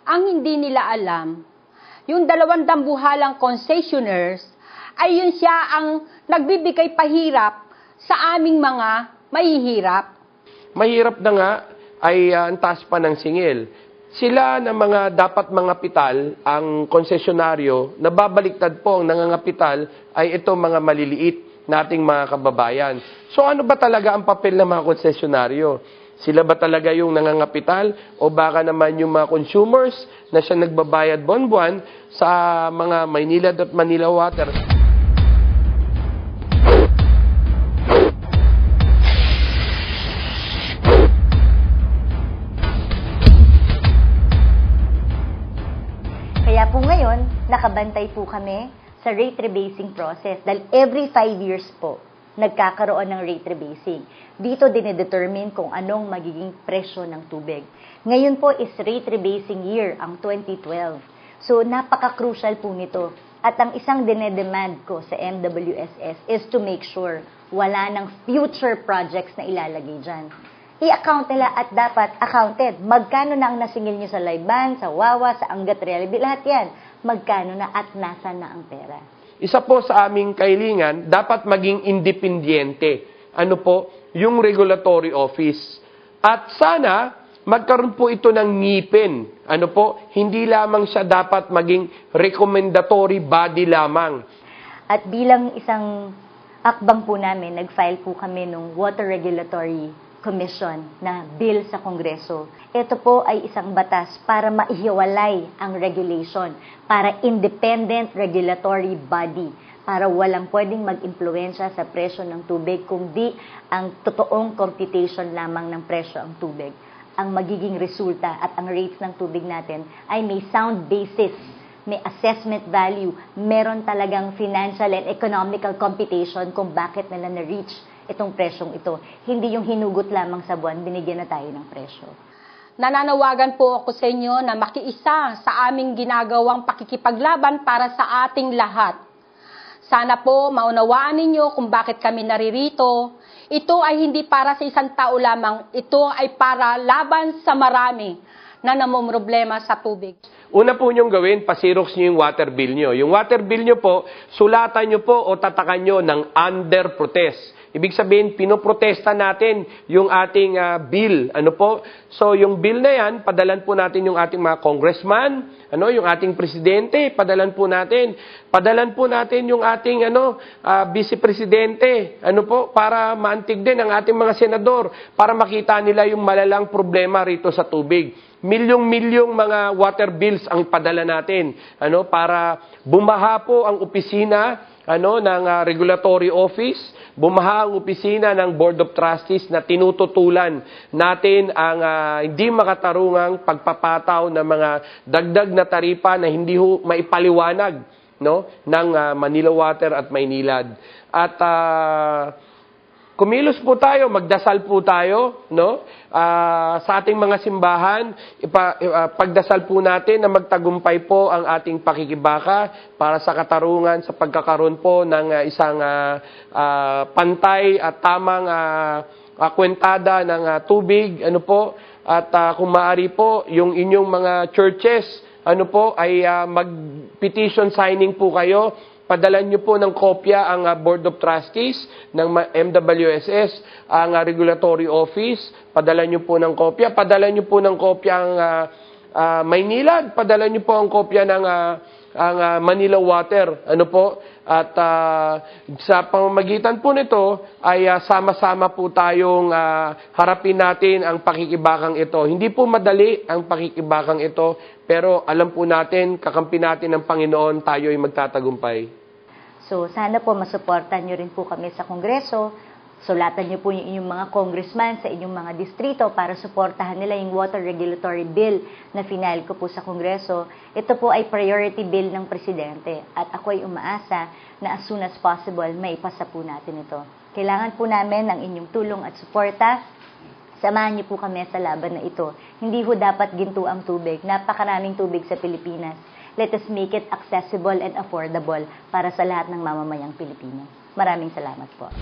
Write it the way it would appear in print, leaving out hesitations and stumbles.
Ang hindi nila alam, yung 2 dambuhalang concessionaires ay yun siya ang nagbibigay pahirap sa aming mga mahihirap. Mahirap na nga ay ang taas pa ng singil. Sila na mga dapat mangapital, ang konsesyonaryo, nababaliktad po ang nangangapital ay ito mga maliliit nating mga kababayan. So ano ba talaga ang papel ng mga konsesyonaryo? Sila ba talaga yung nangangapital o baka naman yung mga consumers na siya nagbabayad buwan-buwan sa mga Maynilad at Manila Water? Kaya po ngayon, nakabantay po kami sa rate rebasing process dahil every 5 years po, nagkakaroon ng rate rebasing. Dito dinedetermine kung anong magiging presyo ng tubig. Ngayon po is rate rebasing year, ang 2012. So, napaka-crucial po nito. At ang isang dinedemand ko sa MWSS is to make sure wala ng future projects na ilalagay dyan. I-account nila at dapat accounted. Magkano na ang nasingil nyo sa Laiban, sa Wawa, sa Angat Reality, lahat yan. Magkano na at nasa na ang pera. Isa po sa aming kahilingan, dapat maging independyente. Ano po? Yung regulatory office. At sana, magkaroon po ito ng ngipin. Ano po? Hindi lamang siya dapat maging recommendatory body lamang. At bilang isang akbang po namin, nag-file po kami ng Water Regulatory Commission na bill sa Kongreso. Ito po ay isang batas para maihiwalay ang regulation, para independent regulatory body, para walang pwedeng mag-impluensya sa presyo ng tubig, kundi ang totoong computation lamang ng presyo ang tubig. Ang magiging resulta at ang rates ng tubig natin ay may sound basis, may assessment value, meron talagang financial and economical computation kung bakit nila na-reach itong presyong ito. Hindi yung hinugot lamang sa buwan, binigyan na tayo ng presyo. Nananawagan po ako sa inyo na makiisa sa aming ginagawang pakikipaglaban para sa ating lahat. Sana po maunawaan ninyo kung bakit kami naririto. Ito ay hindi para sa isang tao lamang, ito ay para laban sa marami na namumroblema sa tubig. Una po niyong gawin, pasirox niyo yung water bill niyo. Yung water bill niyo po, sulatan niyo po o tatakan niyo ng under protest. Ibig sabihin, pinoprotesta natin yung ating bill. Ano po? So, yung bill na yan, padalan po natin yung ating mga congressman, yung ating presidente, padalan po natin. Padalan po natin yung ating vice-presidente, para maantig din ang ating mga senador, para makita nila yung malalang problema rito sa tubig. Milyong-milyong mga water bills ang padala natin, para bumaha po ang opisina ng regulatory office, bumaha ang opisina ng Board of Trustees na tinututulan natin ang hindi makatarungang pagpapataw ng mga dagdag na taripa na hindi maipaliwanag ng Manila Water at Maynilad. At kumilos po tayo, magdasal po tayo, sa ating mga simbahan, pagdasal po natin na magtagumpay po ang ating pakikibaka para sa katarungan, sa pagkakaroon po ng isang pantay at tamang kwentada ng tubig, at kung maaari po, yung inyong mga churches, ay mag-petition signing po kayo. Padalan nyo po ng kopya ang Board of Trustees ng MWSS, ang Regulatory Office. Padalan nyo po ng kopya. Padalan nyo po ng kopya ang Maynilad. Padalan nyo po ang kopya ng ang Manila Water. At sa pamamagitan po nito ay sama-sama po tayong harapin natin ang pakikibakang ito. Hindi po madali ang pakikibakang ito, pero alam po natin, kakampi natin ng Panginoon, tayo ay magtatagumpay. So, sana po masuportan nyo rin po kami sa Kongreso. Sulatan nyo po yung inyong mga congressman sa inyong mga distrito para suportahan nila yung Water Regulatory Bill na final ko po sa Kongreso. Ito po ay priority bill ng Presidente at ako ay umaasa na as soon as possible maipasa po natin ito. Kailangan po namin ng inyong tulong at suporta. Samahan niyo po kami sa laban na ito. Hindi ho dapat ginto ang tubig. Napakaraming tubig sa Pilipinas. Let us make it accessible and affordable para sa lahat ng mamamayang Pilipino. Maraming salamat po.